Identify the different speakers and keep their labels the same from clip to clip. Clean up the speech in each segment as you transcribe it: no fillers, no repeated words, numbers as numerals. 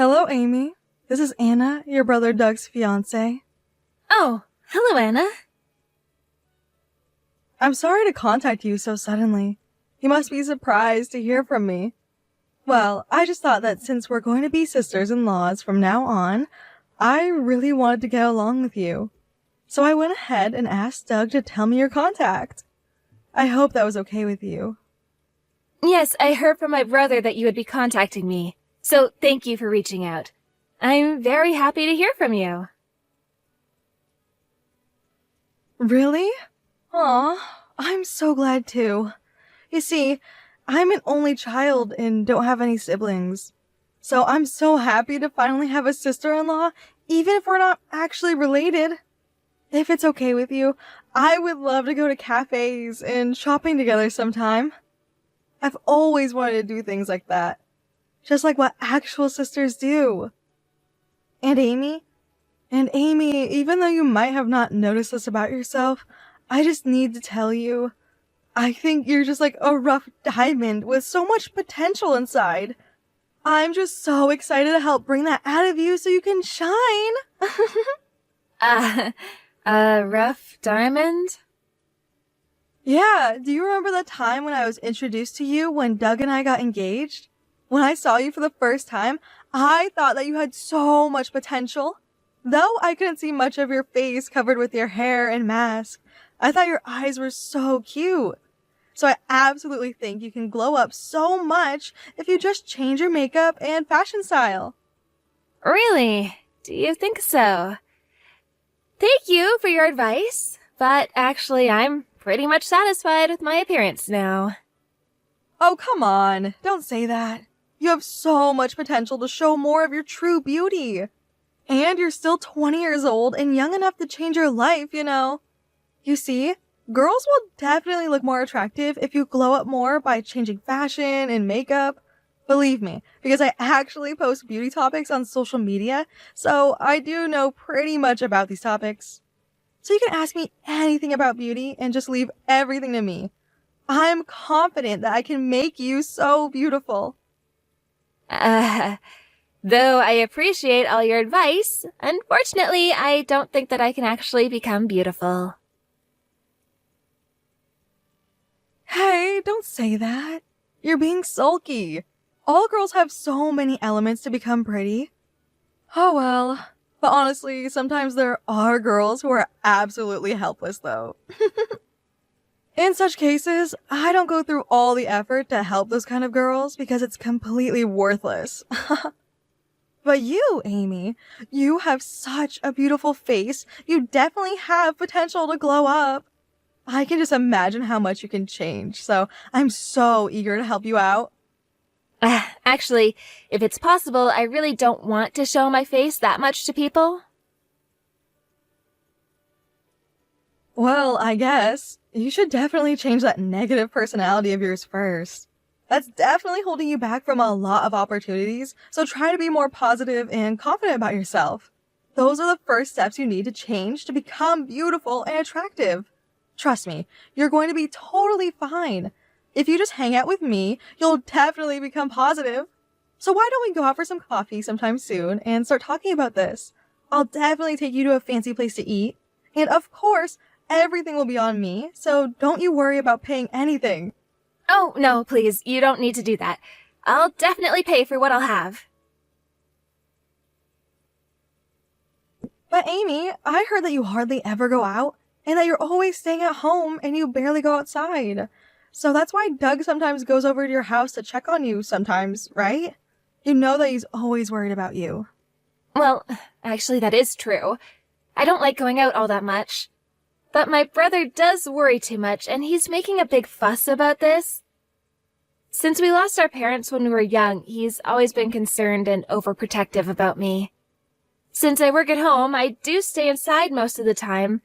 Speaker 1: Hello, Amy. This is Anna, your brother Doug's fiancée.
Speaker 2: Oh, hello, Anna.
Speaker 1: I'm sorry to contact you so suddenly. You must be surprised to hear from me. Well, I just thought that since we're going to be sisters-in-laws from now on, I really wanted to get along with you. So I went ahead and asked Doug to tell me your contact. I hope that was okay with you.
Speaker 2: Yes, I heard from my brother that you would be contacting me, so thank you for reaching out. I'm very happy to hear from you.
Speaker 1: Really? Aw, I'm so glad too. You see, I'm an only child and don't have any siblings. So I'm so happy to finally have a sister-in-law, even if we're not actually related. If it's okay with you, I would love to go to cafes and shopping together sometime. I've always wanted to do things like that. Just like what actual sisters do. And Amy, even though you might have not noticed this about yourself, I just need to tell you, I think you're just like a rough diamond with so much potential inside. I'm just so excited to help bring that out of you so you can shine.
Speaker 2: A rough diamond?
Speaker 1: Yeah, do you remember the time when I was introduced to you when Doug and I got engaged? When I saw you for the first time, I thought that you had so much potential. Though I couldn't see much of your face covered with your hair and mask, I thought your eyes were so cute. So I absolutely think you can glow up so much if you just change your makeup and fashion style.
Speaker 2: Really? Do you think so? Thank you for your advice, but actually I'm pretty much satisfied with my appearance now.
Speaker 1: Oh, come on. Don't say that. You have so much potential to show more of your true beauty. And you're still 20 years old and young enough to change your life, you know. You see, girls will definitely look more attractive if you glow up more by changing fashion and makeup. Believe me, because I actually post beauty topics on social media, so I do know pretty much about these topics. So you can ask me anything about beauty and just leave everything to me. I'm confident that I can make you so beautiful.
Speaker 2: Though I appreciate all your advice, unfortunately, I don't think that I can actually become beautiful.
Speaker 1: Hey, don't say that. You're being sulky. All girls have so many elements to become pretty. Oh well. But honestly, sometimes there are girls who are absolutely helpless though. In such cases, I don't go through all the effort to help those kind of girls because it's completely worthless. But you, Amy, you have such a beautiful face. You definitely have potential to glow up. I can just imagine how much you can change, so I'm so eager to help you out.
Speaker 2: Actually, if it's possible, I really don't want to show my face that much to people.
Speaker 1: Well, I guess you should definitely change that negative personality of yours first. That's definitely holding you back from a lot of opportunities, so try to be more positive and confident about yourself. Those are the first steps you need to change to become beautiful and attractive. Trust me, you're going to be totally fine. If you just hang out with me, you'll definitely become positive. So why don't we go out for some coffee sometime soon and start talking about this? I'll definitely take you to a fancy place to eat. And of course, everything will be on me, so don't you worry about paying anything.
Speaker 2: Oh, no, please, you don't need to do that. I'll definitely pay for what I'll have.
Speaker 1: But Amy, I heard that you hardly ever go out, and that you're always staying at home and you barely go outside. So that's why Doug sometimes goes over to your house to check on you sometimes, right? You know that he's always worried about you.
Speaker 2: Well, actually that is true. I don't like going out all that much. But my brother does worry too much, and he's making a big fuss about this. Since we lost our parents when we were young, he's always been concerned and overprotective about me. Since I work at home, I do stay inside most of the time,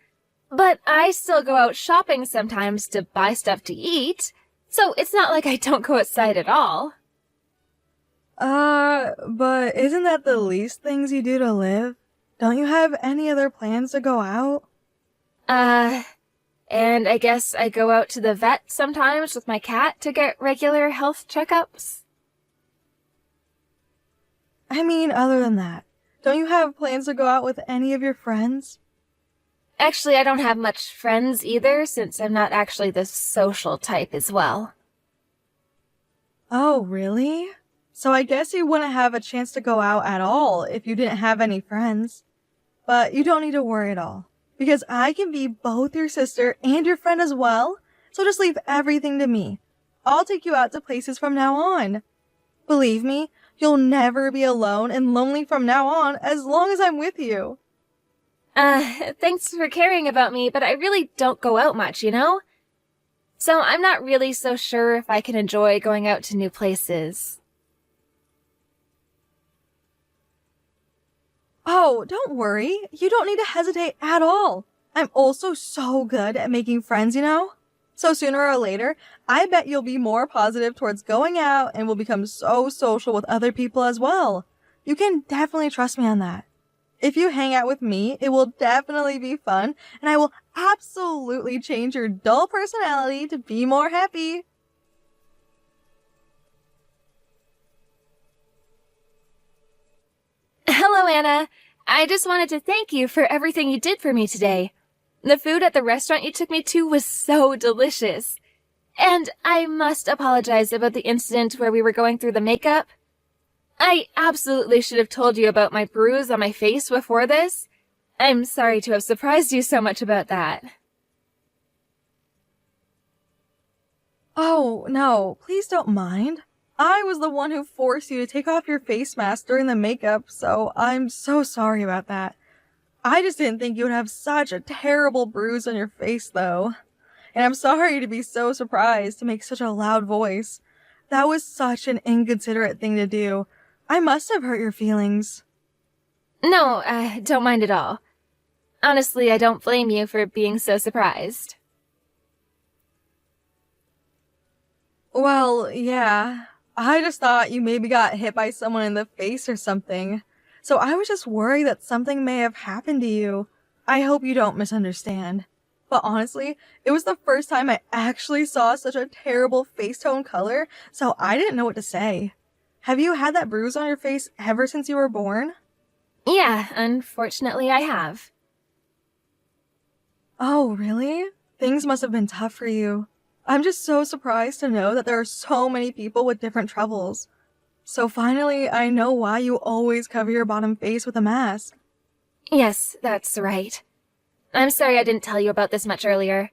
Speaker 2: but I still go out shopping sometimes to buy stuff to eat, so it's not like I don't go outside at all.
Speaker 1: But isn't that the least things you do to live? Don't you have any other plans to go out?
Speaker 2: And I guess I go out to the vet sometimes with my cat to get regular health checkups.
Speaker 1: I mean, other than that, don't you have plans to go out with any of your friends?
Speaker 2: Actually, I don't have much friends either, since I'm not actually the social type as well.
Speaker 1: Oh, really? So I guess you wouldn't have a chance to go out at all if you didn't have any friends. But you don't need to worry at all, because I can be both your sister and your friend as well, so just leave everything to me. I'll take you out to places from now on. Believe me, you'll never be alone and lonely from now on as long as I'm with you.
Speaker 2: Thanks for caring about me, but I really don't go out much, you know? So I'm not really so sure if I can enjoy going out to new places.
Speaker 1: Oh, don't worry. You don't need to hesitate at all. I'm also so good at making friends, you know? So sooner or later, I bet you'll be more positive towards going out and will become so social with other people as well. You can definitely trust me on that. If you hang out with me, it will definitely be fun, and I will absolutely change your dull personality to be more happy.
Speaker 2: Hello, Anna. I just wanted to thank you for everything you did for me today. The food at the restaurant you took me to was so delicious. And I must apologize about the incident where we were going through the makeup. I absolutely should have told you about my bruise on my face before this. I'm sorry to have surprised you so much about that.
Speaker 1: Oh, no, please don't mind. I was the one who forced you to take off your face mask during the makeup, so I'm so sorry about that. I just didn't think you would have such a terrible bruise on your face, though. And I'm sorry to be so surprised to make such a loud voice. That was such an inconsiderate thing to do. I must have hurt your feelings.
Speaker 2: No, don't mind at all. Honestly, I don't blame you for being so surprised.
Speaker 1: Well, yeah. I just thought you maybe got hit by someone in the face or something. So I was just worried that something may have happened to you. I hope you don't misunderstand. But honestly, it was the first time I actually saw such a terrible face tone color, so I didn't know what to say. Have you had that bruise on your face ever since you were born?
Speaker 2: Yeah, unfortunately I have.
Speaker 1: Oh, really? Things must have been tough for you. I'm just so surprised to know that there are so many people with different troubles. So finally, I know why you always cover your bottom face with a mask.
Speaker 2: Yes, that's right. I'm sorry I didn't tell you about this much earlier.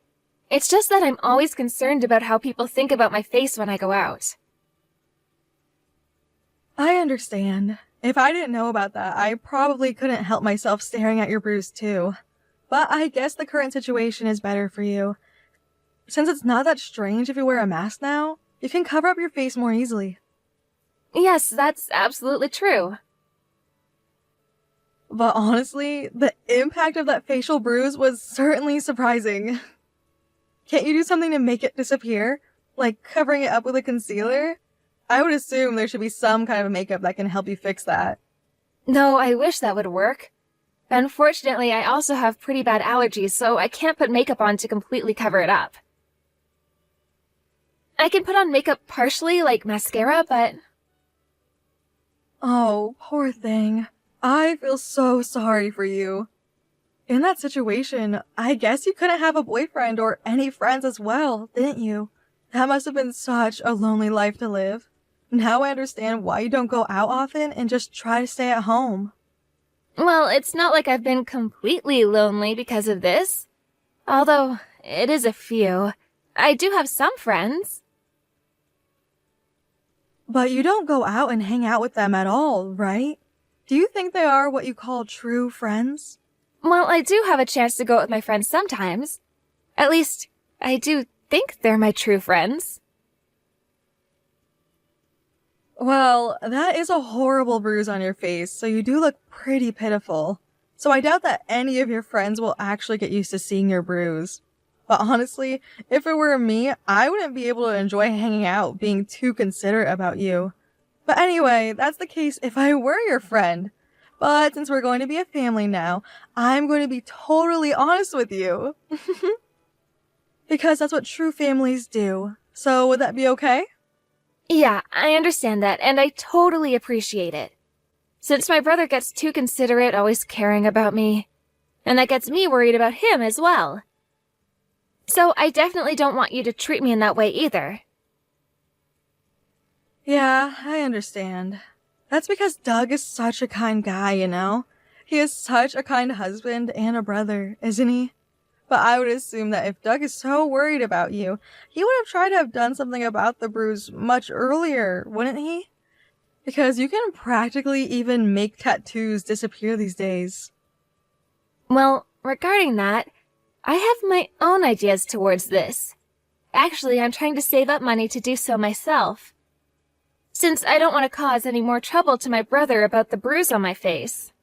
Speaker 2: It's just that I'm always concerned about how people think about my face when I go out.
Speaker 1: I understand. If I didn't know about that, I probably couldn't help myself staring at your bruise too. But I guess the current situation is better for you. Since it's not that strange if you wear a mask now, you can cover up your face more easily.
Speaker 2: Yes, that's absolutely true.
Speaker 1: But honestly, the impact of that facial bruise was certainly surprising. Can't you do something to make it disappear? Like covering it up with a concealer? I would assume there should be some kind of makeup that can help you fix that.
Speaker 2: No, I wish that would work. Unfortunately, I also have pretty bad allergies, so I can't put makeup on to completely cover it up. I can put on makeup partially, like mascara, but...
Speaker 1: Oh, poor thing. I feel so sorry for you. In that situation, I guess you couldn't have a boyfriend or any friends as well, didn't you? That must have been such a lonely life to live. Now I understand why you don't go out often and just try to stay at home.
Speaker 2: Well, it's not like I've been completely lonely because of this. Although, it is a few. I do have some friends.
Speaker 1: But you don't go out and hang out with them at all, right? Do you think they are what you call true friends?
Speaker 2: Well, I do have a chance to go out with my friends sometimes. At least, I do think they're my true friends.
Speaker 1: Well, that is a horrible bruise on your face, so you do look pretty pitiful. So I doubt that any of your friends will actually get used to seeing your bruise. But honestly, if it were me, I wouldn't be able to enjoy hanging out being too considerate about you. But anyway, that's the case if I were your friend. But since we're going to be a family now, I'm going to be totally honest with you. Because that's what true families do. So would that be okay?
Speaker 2: Yeah, I understand that, and I totally appreciate it. since my brother gets too considerate, always caring about me, and that gets me worried about him as well. So I definitely don't want you to treat me in that way either.
Speaker 1: Yeah, I understand. That's because Doug is such a kind guy, you know? He is such a kind husband and a brother, isn't he? But I would assume that if Doug is so worried about you, he would have tried to have done something about the bruise much earlier, wouldn't he? Because you can practically even make tattoos disappear these days.
Speaker 2: Well, regarding that, I have my own ideas towards this. Actually, I'm trying to save up money to do so myself, since I don't want to cause any more trouble to my brother about the bruise on my face.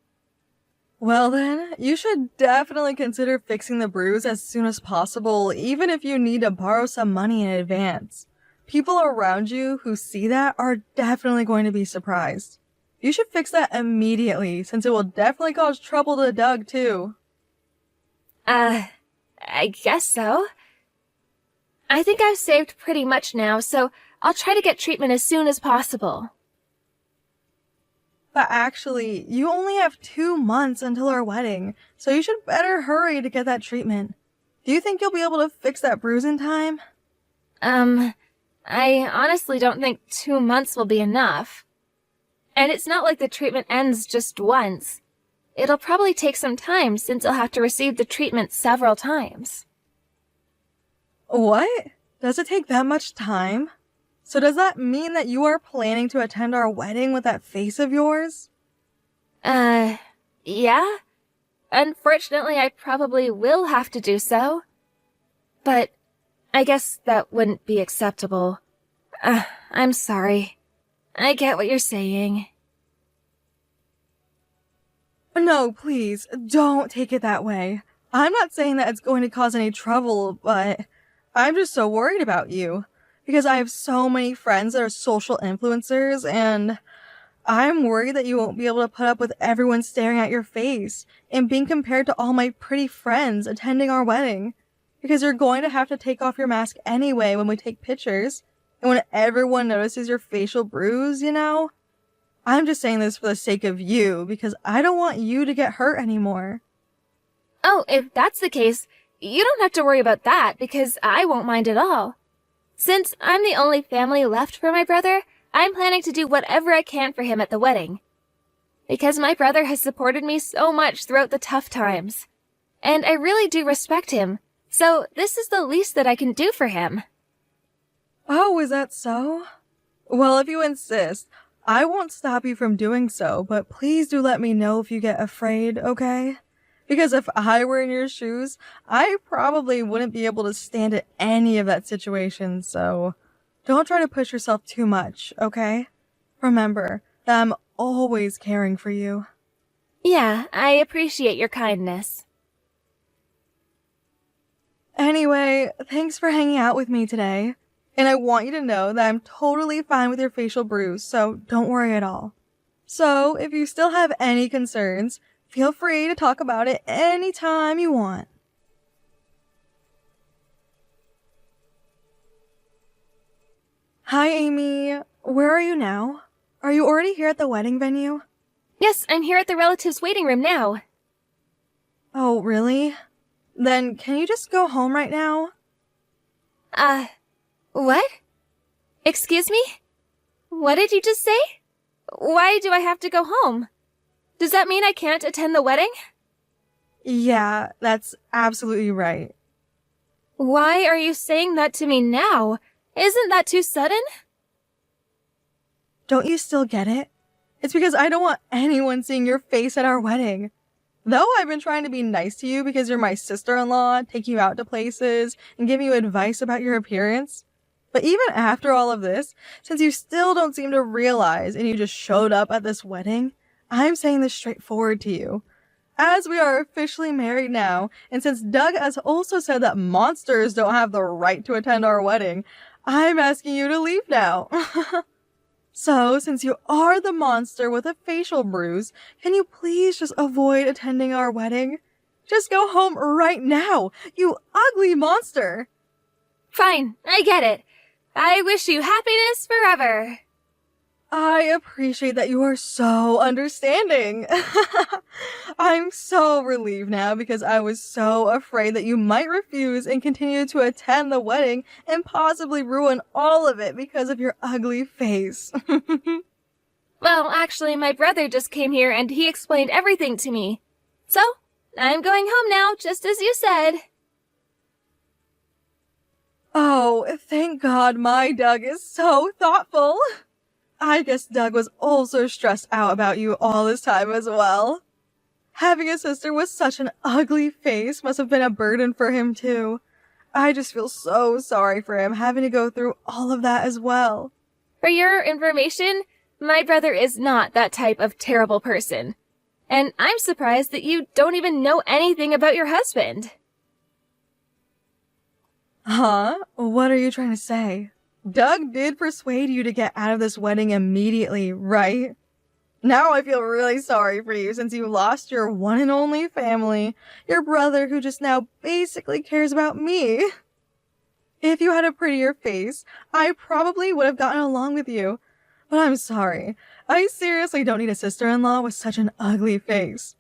Speaker 1: Well then, you should definitely consider fixing the bruise as soon as possible, even if you need to borrow some money in advance. People around you who see that are definitely going to be surprised. You should fix that immediately, since it will definitely cause trouble to Doug too.
Speaker 2: I guess so. I think I've saved pretty much now, so I'll try to get treatment as soon as possible.
Speaker 1: But actually, you only have 2 months until our wedding, so you should better hurry to get that treatment. Do you think you'll be able to fix that bruise in time?
Speaker 2: I honestly don't think 2 months will be enough. And it's not like the treatment ends just once. It'll probably take some time since I'll have to receive the treatment several times.
Speaker 1: What? Does it take that much time? So does that mean that you are planning to attend our wedding with that face of yours?
Speaker 2: Yeah. Unfortunately, I probably will have to do so. But I guess that wouldn't be acceptable. I'm sorry. I get what you're saying.
Speaker 1: No, please, don't take it that way. I'm not saying that it's going to cause any trouble, but I'm just so worried about you. Because I have so many friends that are social influencers, and I'm worried that you won't be able to put up with everyone staring at your face and being compared to all my pretty friends attending our wedding. Because you're going to have to take off your mask anyway when we take pictures, and when everyone notices your facial bruise, you know? I'm just saying this for the sake of you, because I don't want you to get hurt anymore.
Speaker 2: Oh, if that's the case, you don't have to worry about that, because I won't mind at all. Since I'm the only family left for my brother, I'm planning to do whatever I can for him at the wedding. Because my brother has supported me so much throughout the tough times. And I really do respect him, so this is the least that I can do for him.
Speaker 1: Oh, is that so? Well, if you insist, I won't stop you from doing so, but please do let me know if you get afraid, okay? Because if I were in your shoes, I probably wouldn't be able to stand at any of that situation, so don't try to push yourself too much, okay? Remember that I'm always caring for you.
Speaker 2: Yeah, I appreciate your kindness.
Speaker 1: Anyway, thanks for hanging out with me today. And I want you to know that I'm totally fine with your facial bruise, so don't worry at all. So, if you still have any concerns, feel free to talk about it anytime you want. Hi, Amy. Where are you now? Are you already here at the wedding venue?
Speaker 2: Yes, I'm here at the relatives' waiting room now.
Speaker 1: Oh, really? Then can you just go home right now?
Speaker 2: What? Excuse me? What did you just say? Why do I have to go home? Does that mean I can't attend the wedding?
Speaker 1: Yeah, that's absolutely right.
Speaker 2: Why are you saying that to me now? Isn't that too sudden?
Speaker 1: Don't you still get it? It's because I don't want anyone seeing your face at our wedding. Though I've been trying to be nice to you because you're my sister-in-law, take you out to places, and give you advice about your appearance. But even after all of this, since you still don't seem to realize and you just showed up at this wedding, I'm saying this straightforward to you. As we are officially married now, and since Doug has also said that monsters don't have the right to attend our wedding, I'm asking you to leave now. So, since you are the monster with a facial bruise, can you please just avoid attending our wedding? Just go home right now, you ugly monster!
Speaker 2: Fine, I get it. I wish you happiness forever.
Speaker 1: I appreciate that you are so understanding. I'm so relieved now because I was so afraid that you might refuse and continue to attend the wedding and possibly ruin all of it because of your ugly face.
Speaker 2: Well, actually, my brother just came here and he explained everything to me. So, I'm going home now, just as you said.
Speaker 1: Oh, thank God my Doug is so thoughtful. I guess Doug was also stressed out about you all this time as well. Having a sister with such an ugly face must have been a burden for him too. I just feel so sorry for him having to go through all of that as well.
Speaker 2: For your information, my brother is not that type of terrible person. And I'm surprised that you don't even know anything about your husband.
Speaker 1: Huh? What are you trying to say? Doug did persuade you to get out of this wedding immediately, right? Now I feel really sorry for you since you lost your one and only family, your brother who just now basically cares about me. If you had a prettier face, I probably would have gotten along with you. But I'm sorry. I seriously don't need a sister-in-law with such an ugly face.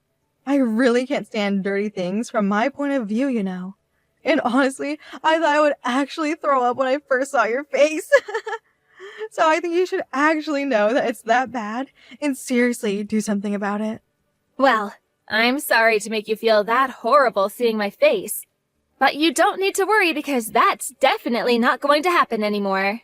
Speaker 1: I really can't stand dirty things from my point of view, you know. And honestly, I thought I would actually throw up when I first saw your face. So I think you should actually know that it's that bad and seriously do something about it.
Speaker 2: Well, I'm sorry to make you feel that horrible seeing my face. But you don't need to worry because that's definitely not going to happen anymore.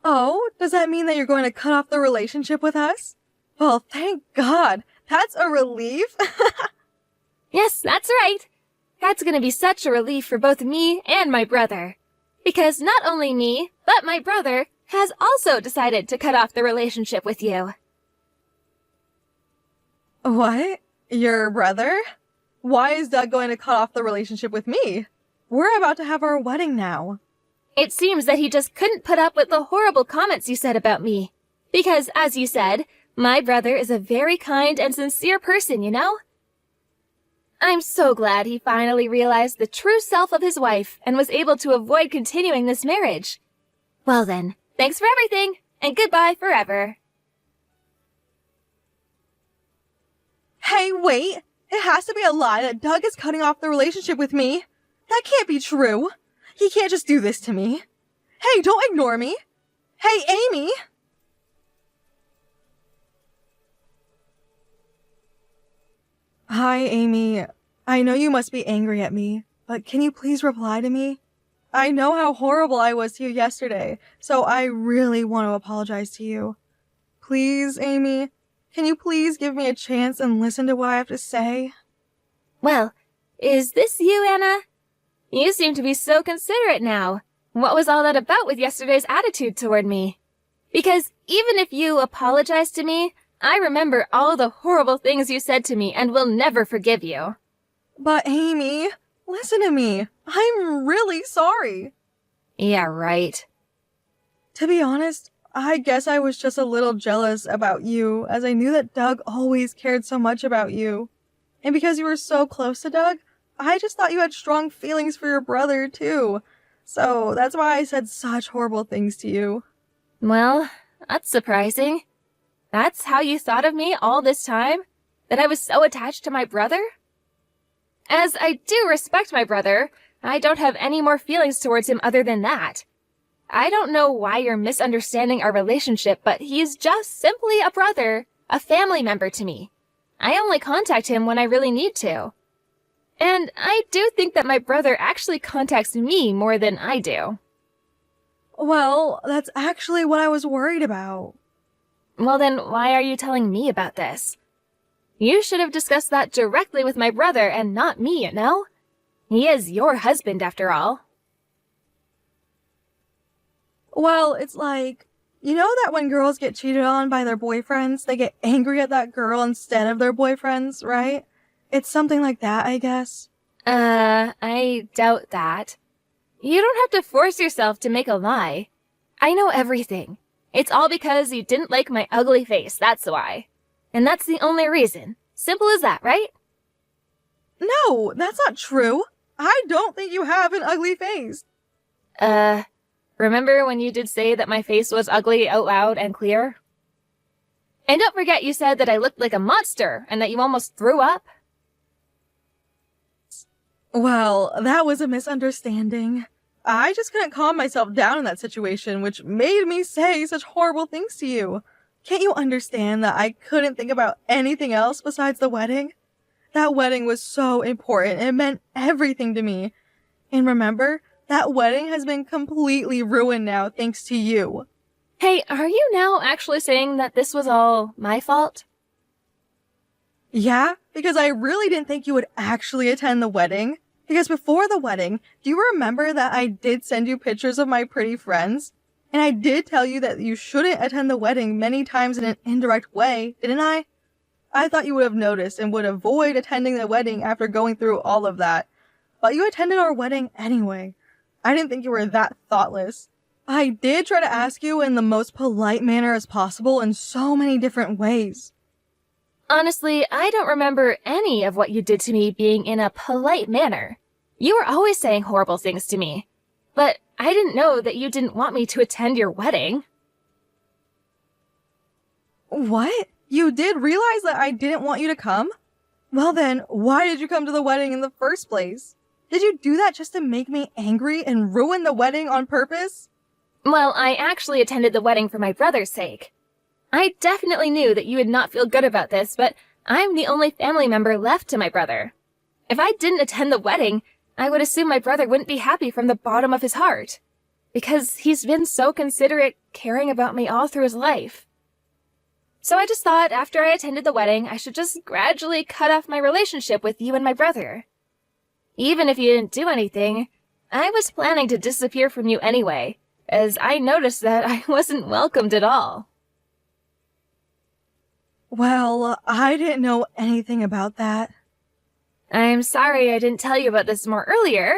Speaker 1: Oh, does that mean that you're going to cut off the relationship with us? Well, thank God. That's a relief.
Speaker 2: Yes, that's right. That's going to be such a relief for both me and my brother. Because not only me, but my brother has also decided to cut off the relationship with you.
Speaker 1: What? Your brother? Why is Doug going to cut off the relationship with me? We're about to have our wedding now.
Speaker 2: It seems that he just couldn't put up with the horrible comments you said about me. Because, as you said, my brother is a very kind and sincere person, you know? I'm so glad he finally realized the true self of his wife and was able to avoid continuing this marriage. Well then, thanks for everything, and goodbye forever.
Speaker 1: Hey, wait! It has to be a lie that Doug is cutting off the relationship with me. That can't be true. He can't just do this to me. Hey, don't ignore me. Hey, Amy! Hi, Amy. I know you must be angry at me, but can you please reply to me? I know how horrible I was to you yesterday, so I really want to apologize to you. Please, Amy, can you please give me a chance and listen to what I have to say?
Speaker 2: Well, is this you, Anna? You seem to be so considerate now. What was all that about with yesterday's attitude toward me? Because even if you apologize to me, I remember all the horrible things you said to me and will never forgive you.
Speaker 1: But Amy, listen to me. I'm really sorry.
Speaker 2: Yeah, right.
Speaker 1: To be honest, I guess I was just a little jealous about you, as I knew that Doug always cared so much about you. And because you were so close to Doug, I just thought you had strong feelings for your brother, too. So that's why I said such horrible things to you.
Speaker 2: Well, that's surprising. That's how you thought of me all this time? That I was so attached to my brother? As I do respect my brother, I don't have any more feelings towards him other than that. I don't know why you're misunderstanding our relationship, but he's just simply a brother, a family member to me. I only contact him when I really need to. And I do think that my brother actually contacts me more than I do.
Speaker 1: Well, that's actually what I was worried about.
Speaker 2: Well then, why are you telling me about this? You should have discussed that directly with my brother and not me, you know? He is your husband, after all.
Speaker 1: Well, it's like, you know that when girls get cheated on by their boyfriends, they get angry at that girl instead of their boyfriends, right? It's something like that, I guess.
Speaker 2: I doubt that. You don't have to force yourself to make a lie. I know everything. It's all because you didn't like my ugly face, that's why. And that's the only reason. Simple as that, right?
Speaker 1: No, that's not true. I don't think you have an ugly face.
Speaker 2: Remember when you did say that my face was ugly out loud and clear? And don't forget you said that I looked like a monster and that you almost threw up.
Speaker 1: Well, that was a misunderstanding. I just couldn't calm myself down in that situation, which made me say such horrible things to you. Can't you understand that I couldn't think about anything else besides the wedding? That wedding was so important. It meant everything to me. And remember, that wedding has been completely ruined now thanks to you.
Speaker 2: Hey, are you now actually saying that this was all my fault?
Speaker 1: Yeah, because I really didn't think you would actually attend the wedding. Because before the wedding, do you remember that I did send you pictures of my pretty friends? And I did tell you that you shouldn't attend the wedding many times in an indirect way, didn't I? I thought you would have noticed and would avoid attending the wedding after going through all of that. But you attended our wedding anyway. I didn't think you were that thoughtless. I did try to ask you in the most polite manner as possible in so many different ways.
Speaker 2: Honestly, I don't remember any of what you did to me being in a polite manner. You were always saying horrible things to me. But I didn't know that you didn't want me to attend your wedding.
Speaker 1: What? You did realize that I didn't want you to come? Well then, why did you come to the wedding in the first place? Did you do that just to make me angry and ruin the wedding on purpose?
Speaker 2: Well, I actually attended the wedding for my brother's sake. I definitely knew that you would not feel good about this, but I'm the only family member left to my brother. If I didn't attend the wedding, I would assume my brother wouldn't be happy from the bottom of his heart. Because he's been so considerate, caring about me all through his life. So I just thought after I attended the wedding, I should just gradually cut off my relationship with you and my brother. Even if you didn't do anything, I was planning to disappear from you anyway, as I noticed that I wasn't welcomed at all.
Speaker 1: Well, I didn't know anything about that.
Speaker 2: I'm sorry I didn't tell you about this more earlier.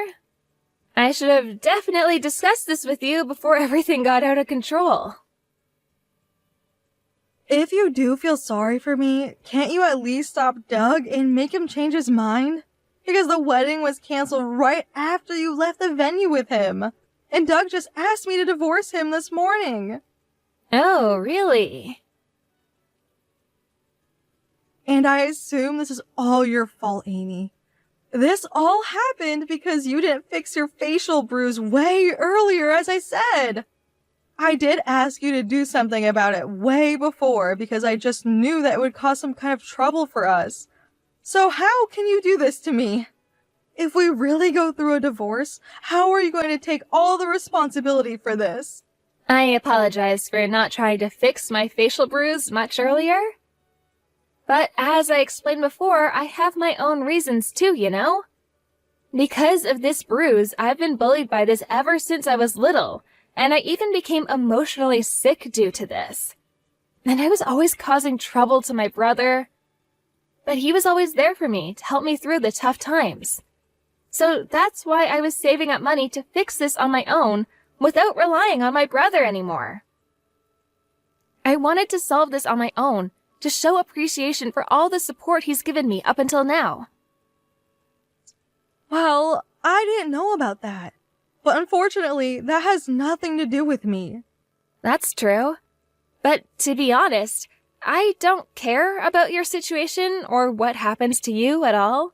Speaker 2: I should have definitely discussed this with you before everything got out of control.
Speaker 1: If you do feel sorry for me, can't you at least stop Doug and make him change his mind? Because the wedding was canceled right after you left the venue with him. And Doug just asked me to divorce him this morning.
Speaker 2: Oh, really?
Speaker 1: And I assume this is all your fault, Amy. This all happened because you didn't fix your facial bruise way earlier, as I said. I did ask you to do something about it way before because I just knew that it would cause some kind of trouble for us. So how can you do this to me? If we really go through a divorce, how are you going to take all the responsibility for this?
Speaker 2: I apologize for not trying to fix my facial bruise much earlier. But as I explained before, I have my own reasons too, you know? Because of this bruise, I've been bullied by this ever since I was little, and I even became emotionally sick due to this. And I was always causing trouble to my brother, but he was always there for me to help me through the tough times. So that's why I was saving up money to fix this on my own without relying on my brother anymore. I wanted to solve this on my own, to show appreciation for all the support he's given me up until now.
Speaker 1: Well, I didn't know about that. But unfortunately, that has nothing to do with me.
Speaker 2: That's true. But to be honest, I don't care about your situation or what happens to you at all.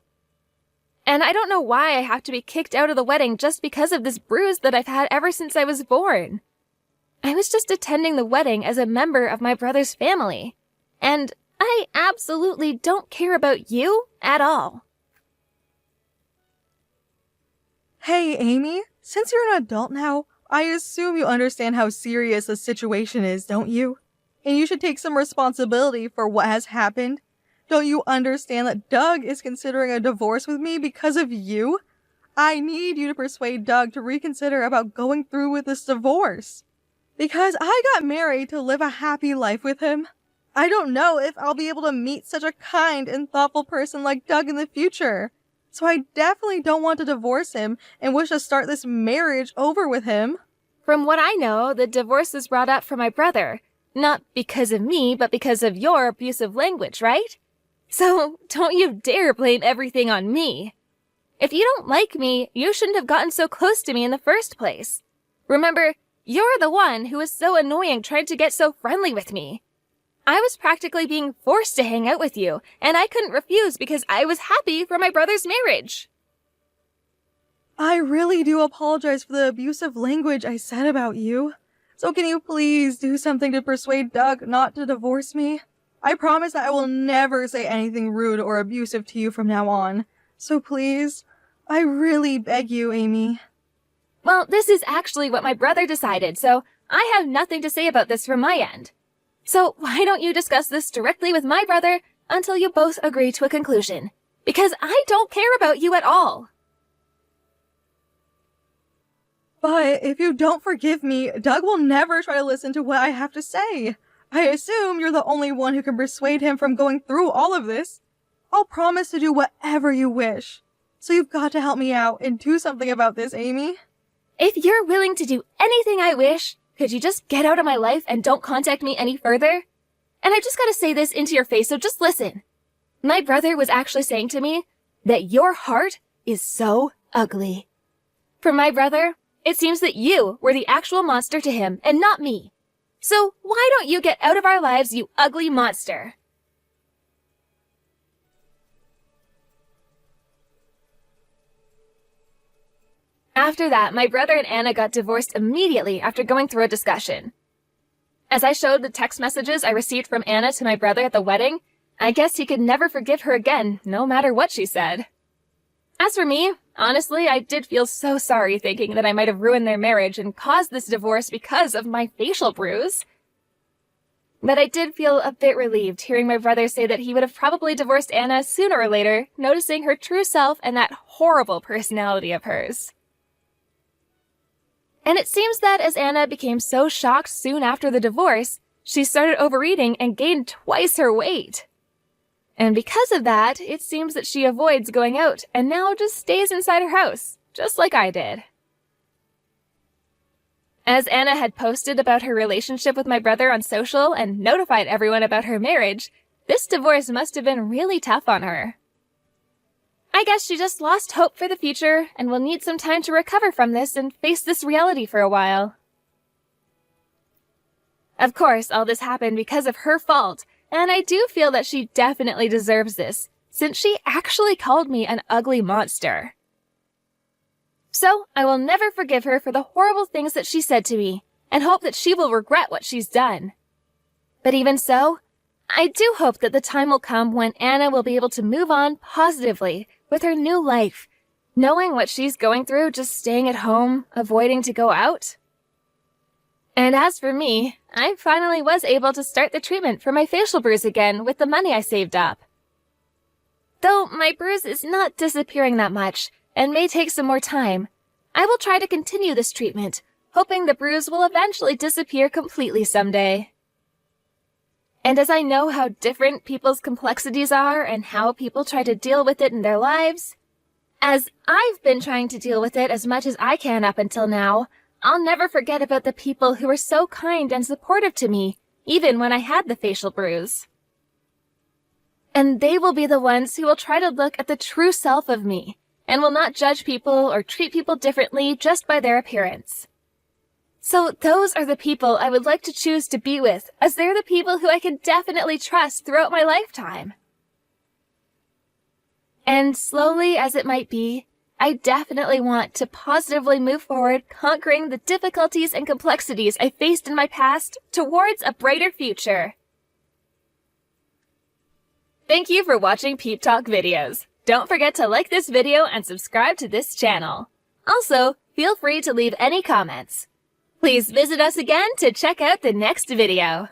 Speaker 2: And I don't know why I have to be kicked out of the wedding just because of this bruise that I've had ever since I was born. I was just attending the wedding as a member of my brother's family. And I absolutely don't care about you at all.
Speaker 1: Hey, Amy, since you're an adult now, I assume you understand how serious the situation is, don't you? And you should take some responsibility for what has happened. Don't you understand that Doug is considering a divorce with me because of you? I need you to persuade Doug to reconsider about going through with this divorce. Because I got married to live a happy life with him. I don't know if I'll be able to meet such a kind and thoughtful person like Doug in the future. So I definitely don't want to divorce him and wish to start this marriage over with him.
Speaker 2: From what I know, the divorce was brought up for my brother. Not because of me, but because of your abusive language, right? So don't you dare blame everything on me. If you don't like me, you shouldn't have gotten so close to me in the first place. Remember, You're the one who was so annoying trying to get so friendly with me. I was practically being forced to hang out with you, and I couldn't refuse because I was happy for my brother's marriage.
Speaker 1: I really do apologize for the abusive language I said about you. So can you please do something to persuade Doug not to divorce me? I promise that I will never say anything rude or abusive to you from now on. So please, I really beg you, Amy.
Speaker 2: Well, this is actually what my brother decided, so I have nothing to say about this from my end. So why don't you discuss this directly with my brother until you both agree to a conclusion? Because I don't care about you at all.
Speaker 1: But if you don't forgive me, Doug will never try to listen to what I have to say. I assume you're the only one who can persuade him from going through all of this. I'll promise to do whatever you wish. So you've got to help me out and do something about this, Amy.
Speaker 2: If you're willing to do anything I wish, could you just get out of my life and don't contact me any further? And I just gotta say this into your face, so just listen. My brother was actually saying to me that your heart is so ugly. For my brother, it seems that you were the actual monster to him and not me. So why don't you get out of our lives, you ugly monster? After that, my brother and Anna got divorced immediately after going through a discussion. As I showed the text messages I received from Anna to my brother at the wedding, I guess he could never forgive her again, no matter what she said. As for me, honestly, I did feel so sorry thinking that I might have ruined their marriage and caused this divorce because of my facial bruise. But I did feel a bit relieved hearing my brother say that he would have probably divorced Anna sooner or later, noticing her true self and that horrible personality of hers. And it seems that as Anna became so shocked soon after the divorce, she started overeating and gained twice her weight. And because of that, it seems that she avoids going out and now just stays inside her house, just like I did. As Anna had posted about her relationship with my brother on social and notified everyone about her marriage, this divorce must have been really tough on her. I guess she just lost hope for the future and will need some time to recover from this and face this reality for a while. Of course, all this happened because of her fault, and I do feel that she definitely deserves this, since she actually called me an ugly monster. So, I will never forgive her for the horrible things that she said to me, and hope that she will regret what she's done. But even so, I do hope that the time will come when Anna will be able to move on positively with her new life, knowing what she's going through just staying at home, avoiding to go out. And as for me, I finally was able to start the treatment for my facial bruise again with the money I saved up. Though my bruise is not disappearing that much and may take some more time, I will try to continue this treatment, hoping the bruise will eventually disappear completely someday. And as I know how different people's complexities are and how people try to deal with it in their lives, as I've been trying to deal with it as much as I can up until now, I'll never forget about the people who were so kind and supportive to me, even when I had the facial bruise. And they will be the ones who will try to look at the true self of me, and will not judge people or treat people differently just by their appearance. So those are the people I would like to choose to be with, as they're the people who I can definitely trust throughout my lifetime. And slowly as it might be, I definitely want to positively move forward, conquering the difficulties and complexities I faced in my past towards a brighter future. Thank you for watching Peep Talk videos. Don't forget to like this video and subscribe to this channel. Also, feel free to leave any comments. Please visit us again to check out the next video.